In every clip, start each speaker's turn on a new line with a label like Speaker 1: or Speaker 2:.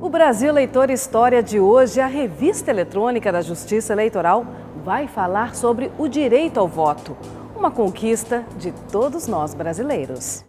Speaker 1: O Brasil Eleitor História de hoje, a revista eletrônica da Justiça Eleitoral, vai falar sobre o direito ao voto, uma conquista de todos nós brasileiros.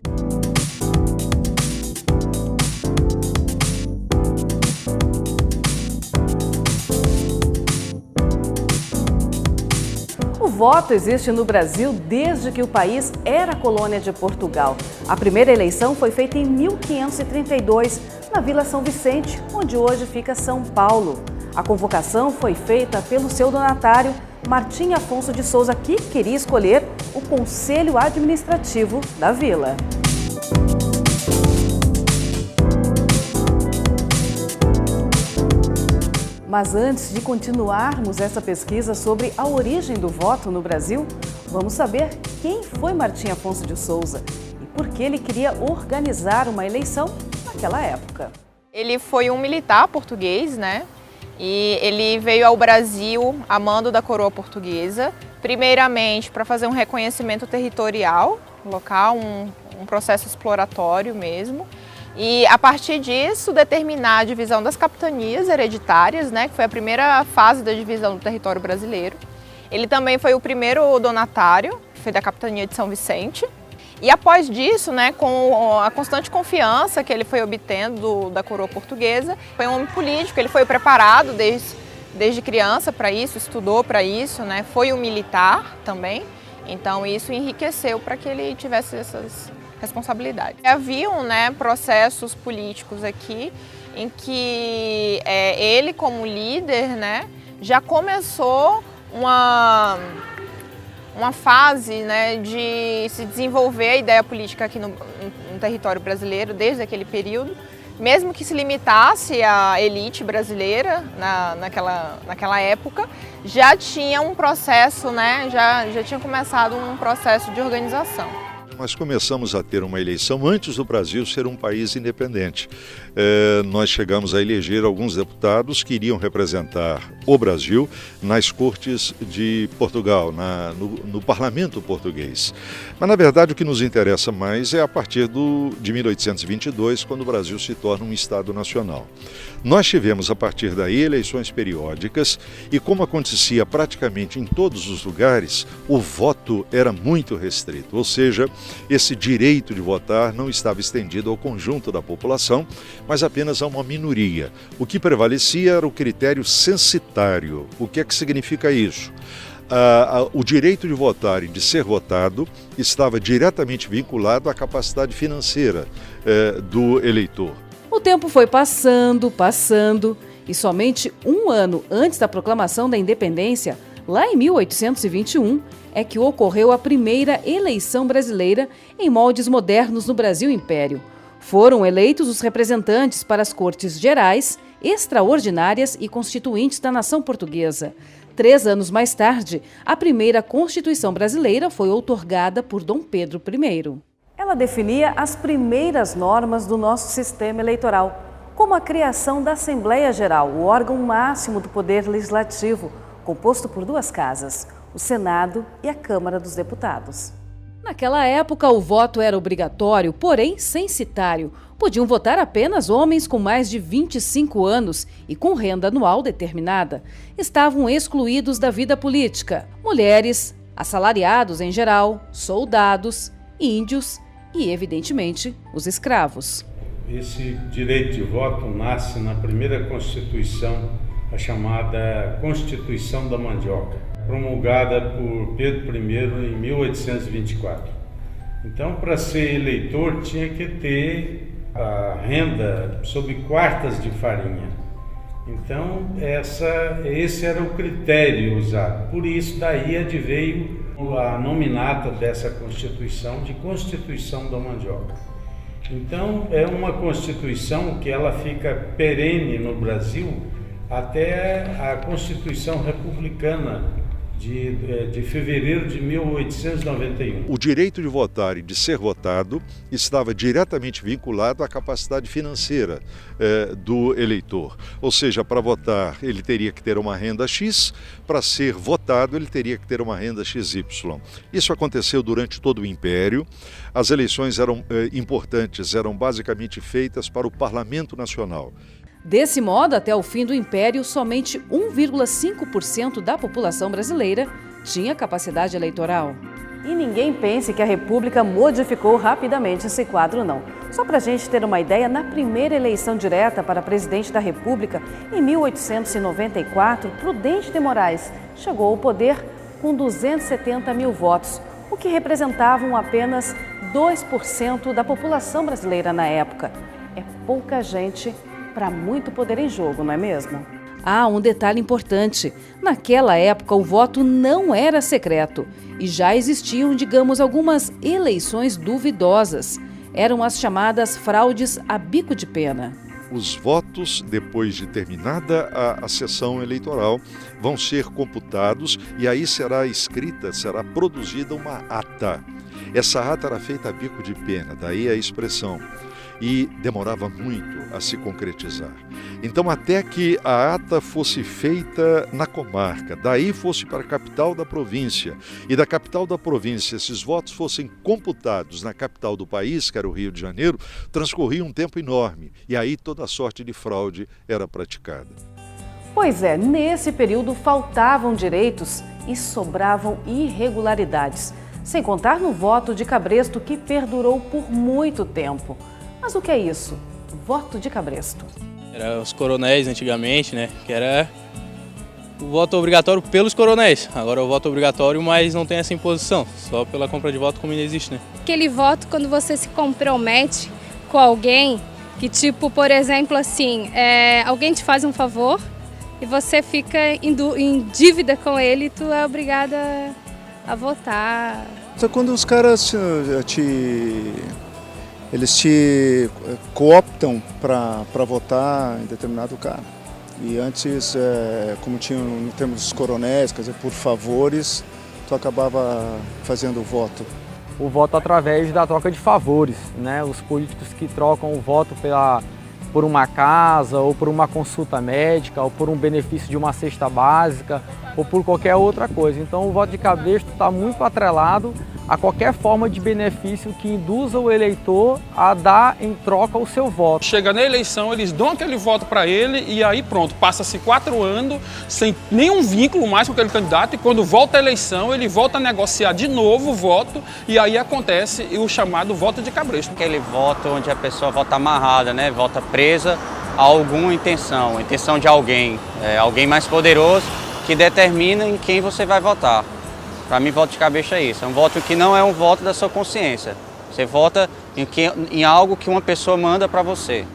Speaker 1: O voto existe no Brasil desde que o país era colônia de Portugal. A primeira eleição foi feita em 1532, na Vila São Vicente, onde hoje fica São Paulo. A convocação foi feita pelo seu donatário, Martim Afonso de Souza, que queria escolher o Conselho Administrativo da Vila. Mas antes de continuarmos essa pesquisa sobre a origem do voto no Brasil, vamos saber quem foi Martim Afonso de Souza e por que ele queria organizar uma eleição naquela época.
Speaker 2: Ele foi um militar português, né? E ele veio ao Brasil a mando da coroa portuguesa, primeiramente para fazer um reconhecimento territorial local, um processo exploratório mesmo. E a partir disso determinar a divisão das capitanias hereditárias, né, que foi a primeira fase da divisão do território brasileiro. Ele também foi o primeiro donatário, que foi da capitania de São Vicente. E após disso, né, com a constante confiança que ele foi obtendo da coroa portuguesa, foi um homem político, ele foi preparado desde criança para isso, estudou para isso, né, foi um militar também. Então isso enriqueceu para que ele tivesse essas responsabilidades. Haviam, né, processos políticos aqui em que ele, como líder, né, já começou uma fase, né, de se desenvolver a ideia política aqui no território brasileiro desde aquele período, mesmo que se limitasse à elite brasileira naquela época, já tinha um processo, né, já tinha começado um processo de organização.
Speaker 3: Nós começamos a ter uma eleição antes do Brasil ser um país independente. Nós chegamos a eleger alguns deputados que iriam representar o Brasil nas cortes de Portugal, no parlamento português. Mas, na verdade, o que nos interessa mais é a partir de 1822, quando o Brasil se torna um Estado nacional. Nós tivemos, a partir daí, eleições periódicas e, como acontecia praticamente em todos os lugares, o voto era muito restrito, ou seja, esse direito de votar não estava estendido ao conjunto da população, mas apenas a uma minoria. O que prevalecia era o critério censitário. O que é que significa isso? O direito de votar e de ser votado estava diretamente vinculado à capacidade financeira do eleitor.
Speaker 1: O tempo foi passando, e somente um ano antes da proclamação da independência, lá em 1821, é que ocorreu a primeira eleição brasileira em moldes modernos no Brasil Império. Foram eleitos os representantes para as Cortes Gerais, Extraordinárias e Constituintes da nação portuguesa. 3 anos mais tarde, a primeira Constituição brasileira foi outorgada por Dom Pedro I. Ela definia as primeiras normas do nosso sistema eleitoral, como a criação da Assembleia Geral, o órgão máximo do Poder Legislativo, composto por 2 casas, o Senado e a Câmara dos Deputados. Naquela época, o voto era obrigatório, porém censitário. Podiam votar apenas homens com mais de 25 anos e com renda anual determinada. Estavam excluídos da vida política mulheres, assalariados em geral, soldados, índios e, evidentemente, os escravos.
Speaker 4: Esse direito de voto nasce na primeira Constituição, a chamada Constituição da Mandioca, promulgada por Pedro I em 1824. Então, para ser eleitor, tinha que ter a renda sob quartas de farinha. Então, esse era o critério usado. Por isso, daí adveio a nominata dessa Constituição de Constituição da Mandioca. Então, é uma Constituição que ela fica perene no Brasil até a Constituição Republicana de fevereiro de 1891.
Speaker 3: O direito de votar e de ser votado estava diretamente vinculado à capacidade financeira do eleitor. Ou seja, para votar ele teria que ter uma renda X, para ser votado ele teria que ter uma renda XY. Isso aconteceu durante todo o Império. As eleições eram importantes, eram basicamente feitas para o Parlamento Nacional.
Speaker 1: Desse modo, até o fim do Império, somente 1,5% da população brasileira tinha capacidade eleitoral. E ninguém pense que a República modificou rapidamente esse quadro, não. Só para a gente ter uma ideia, na primeira eleição direta para presidente da República, em 1894, Prudente de Moraes chegou ao poder com 270 mil votos, o que representavam apenas 2% da população brasileira na época. É pouca gente para muito poder em jogo, não é mesmo? Ah, um detalhe importante. Naquela época, o voto não era secreto e já existiam, digamos, algumas eleições duvidosas. Eram as chamadas fraudes a bico de pena.
Speaker 3: Os votos, depois de terminada a sessão eleitoral, vão ser computados e aí será produzida uma ata. Essa ata era feita a bico de pena, daí a expressão. E demorava muito a se concretizar. Então, até que a ata fosse feita na comarca, daí fosse para a capital da província, e da capital da província esses votos fossem computados na capital do país, que era o Rio de Janeiro, transcorria um tempo enorme, e aí toda a sorte de fraude era praticada.
Speaker 1: Pois é, nesse período faltavam direitos e sobravam irregularidades, sem contar no voto de cabresto que perdurou por muito tempo. Mas o que é isso? Voto de cabresto.
Speaker 5: Era os coronéis antigamente, né? Que era o voto obrigatório pelos coronéis. Agora é o voto obrigatório, mas não tem essa imposição. Só pela compra de voto como ainda existe, né?
Speaker 6: Aquele voto quando você se compromete com alguém, que tipo, por exemplo, assim, alguém te faz um favor e você fica em dívida com ele e tu é obrigada a votar.
Speaker 7: Então, quando os caras eles te cooptam para votar em determinado cara. E antes, como tinha no termo dos coronéis, quer dizer, por favores, tu acabava fazendo o voto.
Speaker 8: O voto através da troca de favores, né? Os políticos que trocam o voto por uma casa, ou por uma consulta médica, ou por um benefício de uma cesta básica, ou por qualquer outra coisa. Então o voto de cabresto está muito atrelado a qualquer forma de benefício que induza o eleitor a dar em troca o seu voto.
Speaker 9: Chega na eleição, eles dão aquele voto para ele e aí pronto, passa-se 4 anos sem nenhum vínculo mais com aquele candidato e quando volta a eleição, ele volta a negociar de novo o voto e aí acontece o chamado voto de cabresto.
Speaker 10: Aquele voto onde a pessoa vota amarrada, né? Vota presa a alguma intenção de alguém, alguém mais poderoso que determina em quem você vai votar. Para mim, voto de cabresto é isso. É um voto que não é um voto da sua consciência. Você vota em algo que uma pessoa manda para você.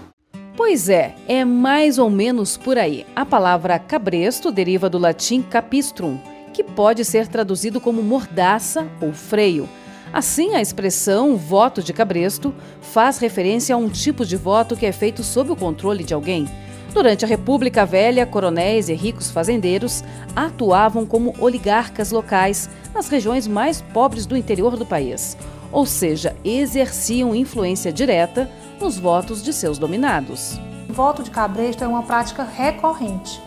Speaker 1: Pois é mais ou menos por aí. A palavra cabresto deriva do latim capistrum, que pode ser traduzido como mordaça ou freio. Assim, a expressão voto de cabresto faz referência a um tipo de voto que é feito sob o controle de alguém. Durante a República Velha, coronéis e ricos fazendeiros atuavam como oligarcas locais nas regiões mais pobres do interior do país, ou seja, exerciam influência direta nos votos de seus dominados.
Speaker 11: O voto de cabresto é uma prática recorrente,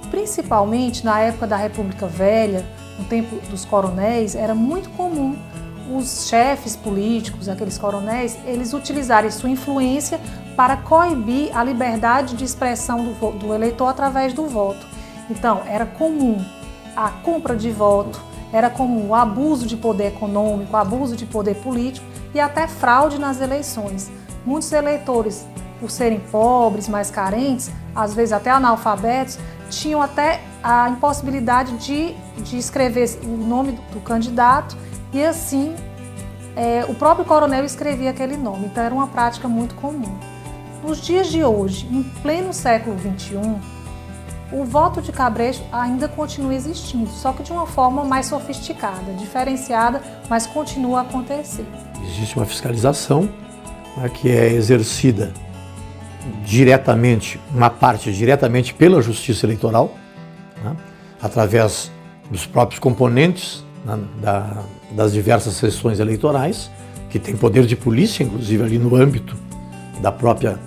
Speaker 11: principalmente na época da República Velha, no tempo dos coronéis, era muito comum os chefes políticos, aqueles coronéis, eles utilizarem sua influência para coibir a liberdade de expressão do eleitor através do voto. Então, era comum a compra de voto, era comum o abuso de poder econômico, o abuso de poder político e até fraude nas eleições. Muitos eleitores, por serem pobres, mais carentes, às vezes até analfabetos, tinham até a impossibilidade de escrever o nome do candidato e assim o próprio coronel escrevia aquele nome. Então era uma prática muito comum. Nos dias de hoje, em pleno século XXI, o voto de cabresto ainda continua existindo, só que de uma forma mais sofisticada, diferenciada, mas continua a acontecer.
Speaker 12: Existe uma fiscalização, né, que é exercida diretamente, uma parte diretamente pela Justiça Eleitoral, né, através dos próprios componentes, né, das diversas sessões eleitorais, que tem poder de polícia, inclusive ali no âmbito da própria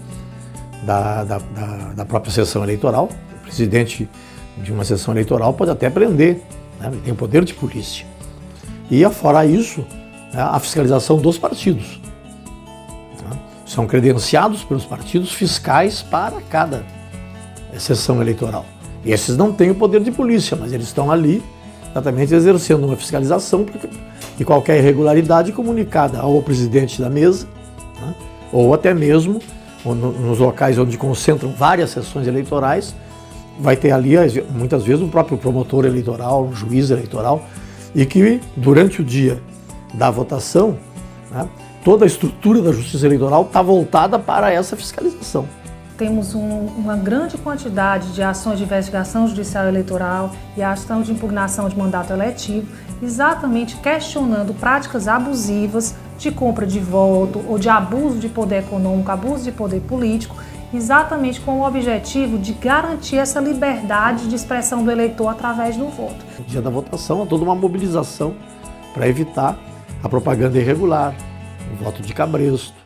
Speaker 12: sessão eleitoral. O presidente de uma sessão eleitoral pode até prender, né, ele tem o poder de polícia. E, afora isso, né, a fiscalização dos partidos. Né, são credenciados pelos partidos fiscais para cada sessão eleitoral. E esses não têm o poder de polícia, mas eles estão ali exatamente exercendo uma fiscalização e qualquer irregularidade comunicada ao presidente da mesa, né, ou até mesmo nos locais onde concentram várias sessões eleitorais, vai ter ali muitas vezes um próprio promotor eleitoral, um juiz eleitoral, e que durante o dia da votação, né, toda a estrutura da Justiça Eleitoral está voltada para essa fiscalização.
Speaker 11: Temos uma grande quantidade de ações de investigação judicial eleitoral e ação de impugnação de mandato eletivo, exatamente questionando práticas abusivas de compra de voto ou de abuso de poder econômico, abuso de poder político, exatamente com o objetivo de garantir essa liberdade de expressão do eleitor através do voto.
Speaker 12: No dia da votação, há toda uma mobilização para evitar a propaganda irregular, o voto de cabresto.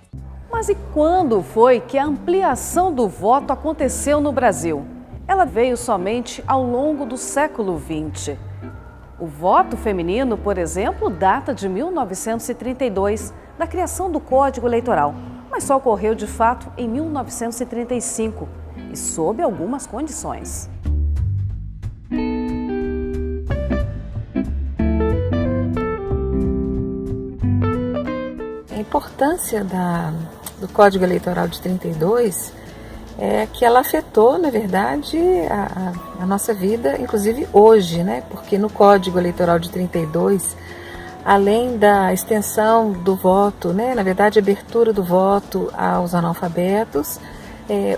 Speaker 1: Mas e quando foi que a ampliação do voto aconteceu no Brasil? Ela veio somente ao longo do século XX. O voto feminino, por exemplo, data de 1932, da criação do Código Eleitoral, mas só ocorreu de fato em 1935 e sob algumas condições.
Speaker 13: A importância do Código Eleitoral de 32 é que ela afetou, na verdade, a nossa vida, inclusive hoje, né? Porque no Código Eleitoral de 32, além da extensão do voto, né? Na verdade, a abertura do voto aos analfabetos,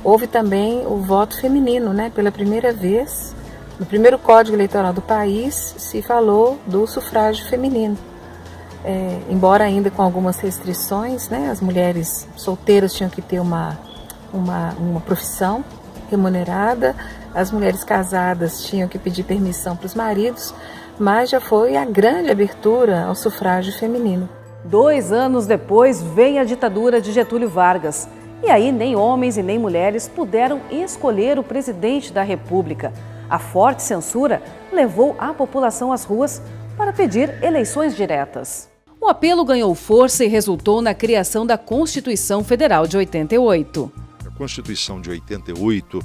Speaker 13: houve também o voto feminino, né? Pela primeira vez, no primeiro Código Eleitoral do país, se falou do sufrágio feminino. Embora ainda com algumas restrições, né? As mulheres solteiras tinham que ter uma profissão remunerada, as mulheres casadas tinham que pedir permissão para os maridos, mas já foi a grande abertura ao sufrágio feminino.
Speaker 1: 2 anos depois veio a ditadura de Getúlio Vargas. E aí nem homens e nem mulheres puderam escolher o presidente da República. A forte censura levou a população às ruas para pedir eleições diretas. O apelo ganhou força e resultou na criação da Constituição Federal de 88.
Speaker 3: A Constituição de 88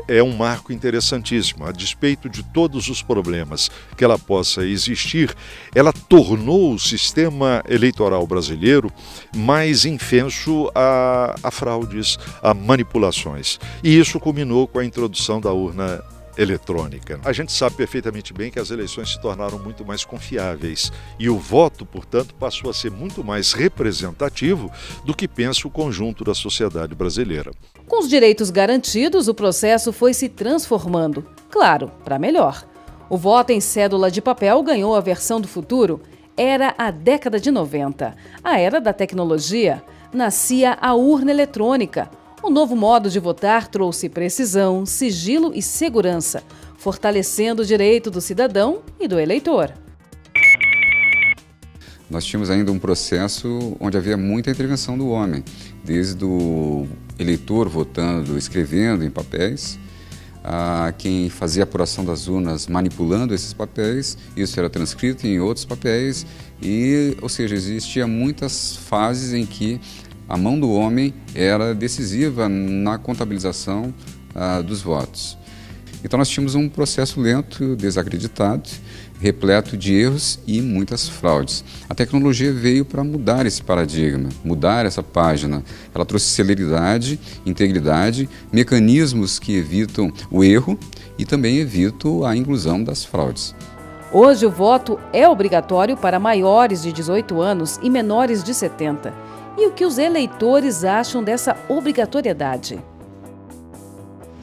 Speaker 3: é um marco interessantíssimo. A despeito de todos os problemas que ela possa existir, ela tornou o sistema eleitoral brasileiro mais infenso a fraudes, a manipulações. E isso culminou com a introdução da urna eletrônica. A gente sabe perfeitamente bem que as eleições se tornaram muito mais confiáveis e o voto, portanto, passou a ser muito mais representativo do que pensa o conjunto da sociedade brasileira.
Speaker 1: Com os direitos garantidos, o processo foi se transformando, claro, para melhor. O voto em cédula de papel ganhou a versão do futuro. Era a década de 90, a era da tecnologia. Nascia a urna eletrônica. O novo modo de votar trouxe precisão, sigilo e segurança, fortalecendo o direito do cidadão e do eleitor.
Speaker 14: Nós tínhamos ainda um processo onde havia muita intervenção do homem, desde o eleitor votando, escrevendo em papéis, a quem fazia a apuração das urnas manipulando esses papéis, isso era transcrito em outros papéis, ou seja, existia muitas fases em que a mão do homem era decisiva na contabilização dos votos. Então nós tínhamos um processo lento, desacreditado, repleto de erros e muitas fraudes. A tecnologia veio para mudar esse paradigma, mudar essa página. Ela trouxe celeridade, integridade, mecanismos que evitam o erro e também evitam a inclusão das fraudes.
Speaker 1: Hoje o voto é obrigatório para maiores de 18 anos e menores de 70. E o que os eleitores acham dessa obrigatoriedade?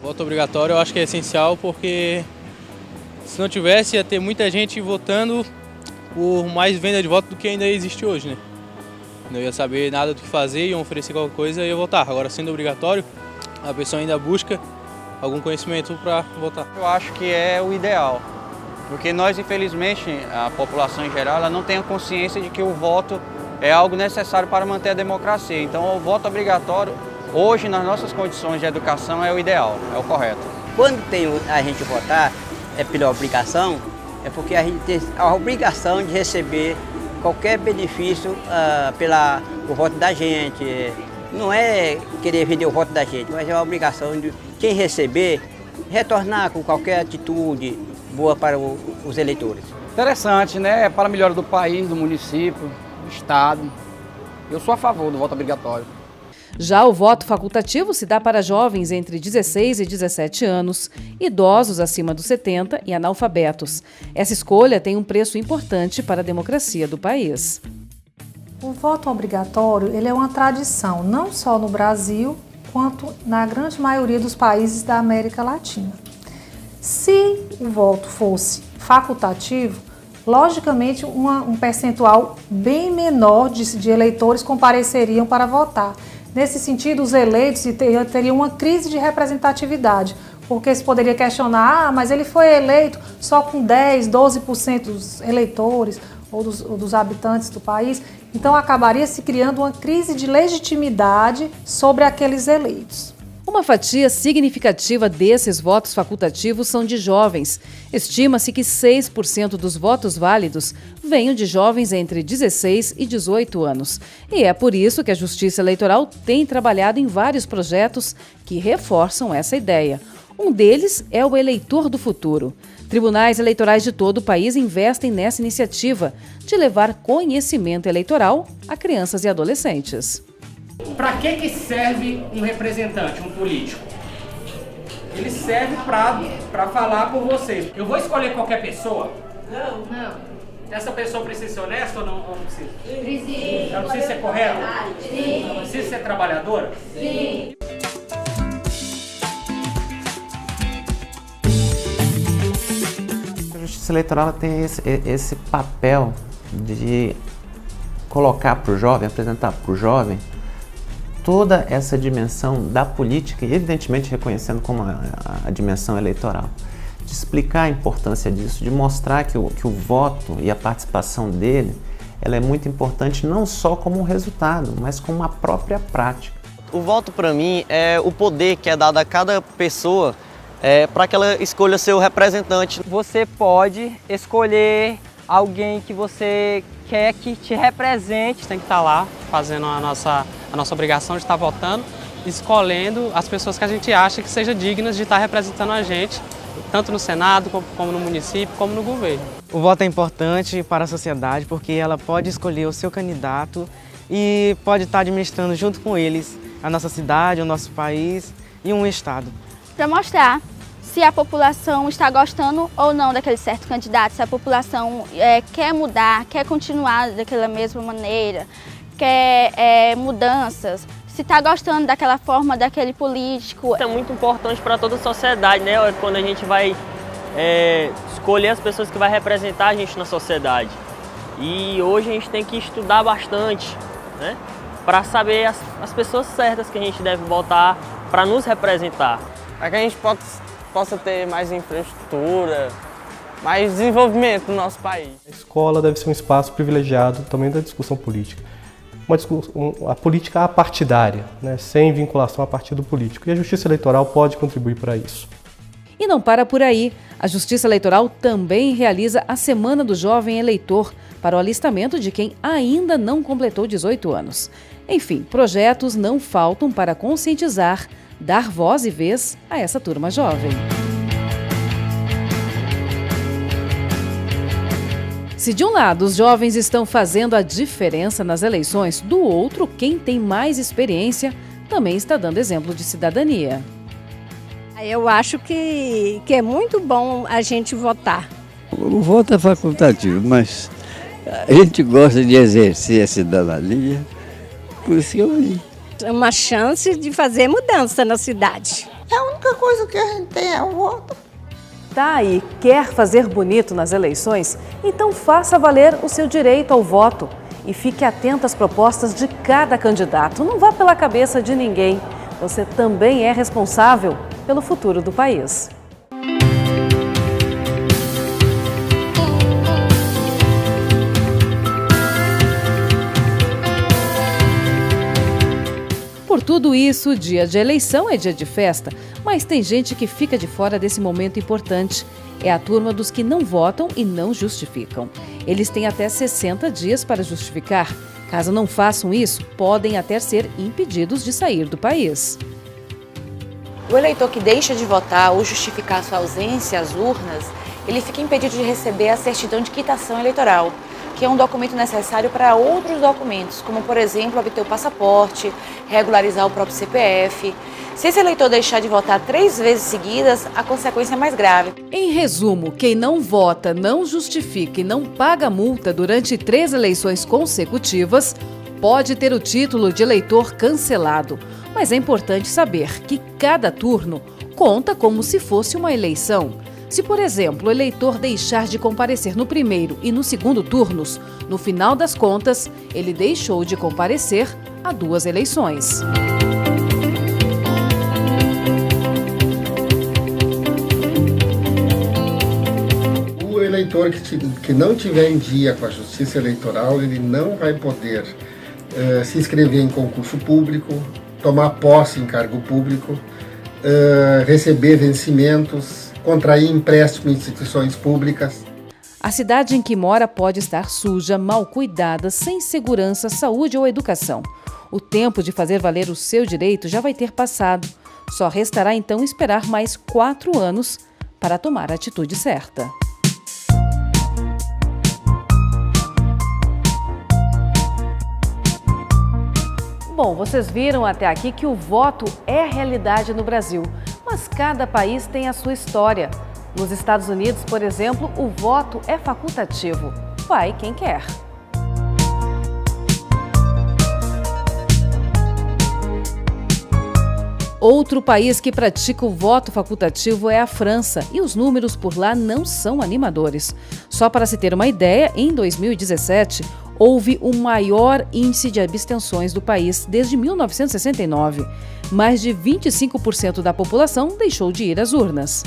Speaker 5: O voto obrigatório eu acho que é essencial porque se não tivesse ia ter muita gente votando por mais venda de voto do que ainda existe hoje, né? Não ia saber nada do que fazer, iam oferecer qualquer coisa e ia votar. Agora sendo obrigatório, a pessoa ainda busca algum conhecimento para votar.
Speaker 10: Eu acho que é o ideal, porque nós infelizmente, a população em geral, ela não tem a consciência de que o voto é algo necessário para manter a democracia. Então o voto obrigatório, hoje nas nossas condições de educação, é o ideal, é o correto.
Speaker 15: Quando a gente votar pela obrigação, é porque a gente tem a obrigação de receber qualquer benefício pelo voto da gente. Não é querer vender o voto da gente, mas é a obrigação de quem receber retornar com qualquer atitude boa para os eleitores.
Speaker 16: Interessante, né? Para a melhora do país, do município, do estado. Eu sou a favor do voto obrigatório.
Speaker 1: Já o voto facultativo se dá para jovens entre 16 e 17 anos, idosos acima dos 70 e analfabetos. Essa escolha tem um preço importante para a democracia do país.
Speaker 11: O voto obrigatório ele é uma tradição, não só no Brasil, quanto na grande maioria dos países da América Latina. Se o voto fosse facultativo, logicamente um percentual bem menor de eleitores compareceriam para votar. Nesse sentido, os eleitos teriam uma crise de representatividade, porque se poderia questionar, mas ele foi eleito só com 10, 12% dos eleitores ou dos habitantes do país, então acabaria se criando uma crise de legitimidade sobre aqueles eleitos.
Speaker 1: Uma fatia significativa desses votos facultativos são de jovens. Estima-se que 6% dos votos válidos venham de jovens entre 16 e 18 anos. E é por isso que a Justiça Eleitoral tem trabalhado em vários projetos que reforçam essa ideia. Um deles é o Eleitor do Futuro. Tribunais eleitorais de todo o país investem nessa iniciativa de levar conhecimento eleitoral a crianças e adolescentes.
Speaker 17: Para que serve um representante, um político? Ele serve para falar por vocês. Eu vou escolher qualquer pessoa? Não. Essa pessoa precisa ser honesta ou não precisa? Precisa. Ela precisa ser correta? Sim. Ela precisa ser trabalhadora? Sim.
Speaker 18: A Justiça Eleitoral tem esse papel de colocar para o jovem, apresentar para o jovem toda essa dimensão da política e evidentemente reconhecendo como a dimensão eleitoral. De explicar a importância disso, de mostrar que o voto e a participação dele ela é muito importante não só como um resultado, mas como uma própria prática.
Speaker 19: O voto para mim é o poder que é dado a cada pessoa para que ela escolha seu representante.
Speaker 20: Você pode escolher alguém que você quer que te represente.
Speaker 21: Tem que estar lá fazendo a nossa obrigação de estar votando, escolhendo as pessoas que a gente acha que sejam dignas de estar representando a gente, tanto no Senado, como no município, como no governo.
Speaker 20: O voto é importante para a sociedade porque ela pode escolher o seu candidato e pode estar administrando junto com eles a nossa cidade, o nosso país e um estado.
Speaker 22: Para mostrar se a população está gostando ou não daquele certo candidato, se a população quer mudar, quer continuar daquela mesma maneira, quer mudanças, se está gostando daquela forma, daquele político.
Speaker 23: É muito importante para toda a sociedade, né? Quando a gente vai escolher as pessoas que vai representar a gente na sociedade. E hoje a gente tem que estudar bastante, né? Para saber as pessoas certas que a gente deve votar para nos representar.
Speaker 20: Para que a gente possa ter mais infraestrutura, mais desenvolvimento no nosso país.
Speaker 24: A escola deve ser um espaço privilegiado também da discussão política. A política apartidária, né, sem vinculação a partido político. E a Justiça Eleitoral pode contribuir para isso.
Speaker 1: E não para por aí. A Justiça Eleitoral também realiza a Semana do Jovem Eleitor para o alistamento de quem ainda não completou 18 anos. Enfim, projetos não faltam para conscientizar, dar voz e vez a essa turma jovem. Se de um lado os jovens estão fazendo a diferença nas eleições, do outro, quem tem mais experiência também está dando exemplo de cidadania.
Speaker 25: Eu acho que é muito bom a gente votar.
Speaker 26: O voto é facultativo, mas a gente gosta de exercer a cidadania, por isso que eu vim.
Speaker 25: É uma chance de fazer mudança na cidade.
Speaker 27: A única coisa que a gente tem é o voto.
Speaker 1: Tá aí, quer fazer bonito nas eleições? Então faça valer o seu direito ao voto. E fique atento às propostas de cada candidato. Não vá pela cabeça de ninguém. Você também é responsável pelo futuro do país. Por tudo isso, dia de eleição é dia de festa, mas tem gente que fica de fora desse momento importante. É a turma dos que não votam e não justificam. Eles têm até 60 dias para justificar. Caso não façam isso, podem até ser impedidos de sair do país.
Speaker 2: O eleitor que deixa de votar ou justificar sua ausência às urnas, ele fica impedido de receber a certidão de quitação eleitoral, que é um documento necessário para outros documentos, como, por exemplo, obter o passaporte, regularizar o próprio CPF. Se esse eleitor deixar de votar 3 vezes seguidas, a consequência é mais grave.
Speaker 1: Em resumo, quem não vota, não justifica e não paga multa durante 3 eleições consecutivas pode ter o título de eleitor cancelado. Mas é importante saber que cada turno conta como se fosse uma eleição. Se, por exemplo, o eleitor deixar de comparecer no primeiro e no segundo turnos, no final das contas, ele deixou de comparecer a 2 eleições.
Speaker 4: O eleitor que não tiver em dia com a Justiça Eleitoral, ele não vai poder se inscrever em concurso público, tomar posse em cargo público, receber vencimentos, contrair empréstimo em instituições públicas.
Speaker 1: A cidade em que mora pode estar suja, mal cuidada, sem segurança, saúde ou educação. O tempo de fazer valer o seu direito já vai ter passado. Só restará então esperar mais 4 anos para tomar a atitude certa. Bom, vocês viram até aqui que o voto é realidade no Brasil, mas cada país tem a sua história. Nos Estados Unidos, por exemplo, o voto é facultativo. Vai quem quer. Outro país que pratica o voto facultativo é a França, e os números por lá não são animadores. Só para se ter uma ideia, em 2017, houve o maior índice de abstenções do país desde 1969. Mais de 25% da população deixou de ir às urnas.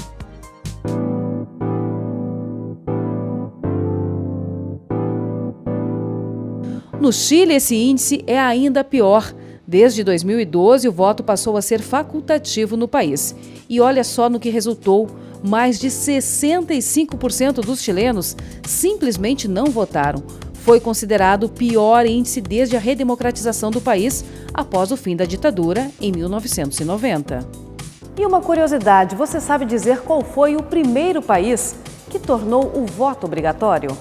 Speaker 1: No Chile, esse índice é ainda pior. Desde 2012, o voto passou a ser facultativo no país. E olha só no que resultou. Mais de 65% dos chilenos simplesmente não votaram. Foi considerado o pior índice desde a redemocratização do país após o fim da ditadura em 1990. E uma curiosidade, você sabe dizer qual foi o primeiro país que tornou o voto obrigatório?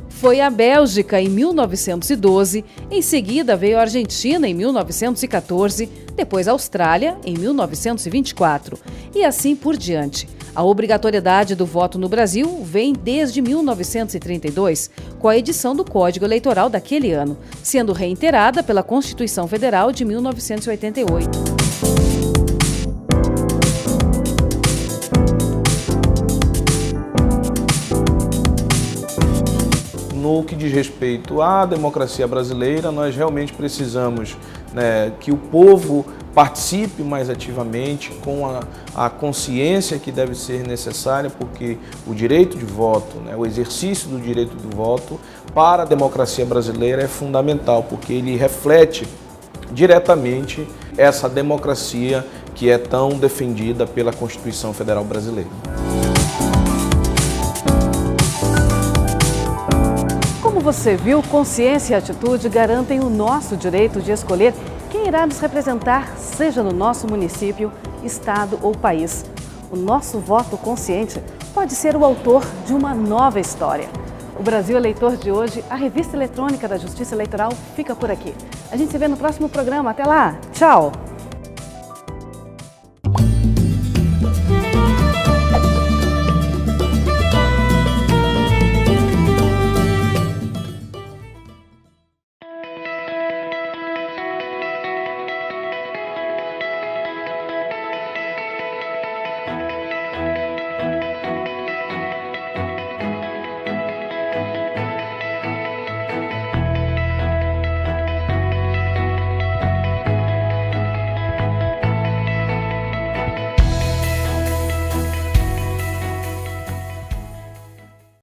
Speaker 1: Foi a Bélgica, em 1912, em seguida veio a Argentina, em 1914, depois a Austrália, em 1924, e assim por diante. A obrigatoriedade do voto no Brasil vem desde 1932, com a edição do Código Eleitoral daquele ano, sendo reiterada pela Constituição Federal de 1988.
Speaker 6: No que diz respeito à democracia brasileira, nós realmente precisamos, que o povo participe mais ativamente, com a consciência que deve ser necessária, porque o direito de voto, o exercício do direito do voto para a democracia brasileira é fundamental, porque ele reflete diretamente essa democracia que é tão defendida pela Constituição Federal Brasileira.
Speaker 1: Como você viu, consciência e atitude garantem o nosso direito de escolher quem irá nos representar, seja no nosso município, estado ou país. O nosso voto consciente pode ser o autor de uma nova história. O Brasil Eleitor de hoje, a revista eletrônica da Justiça Eleitoral, fica por aqui. A gente se vê no próximo programa. Até lá! Tchau!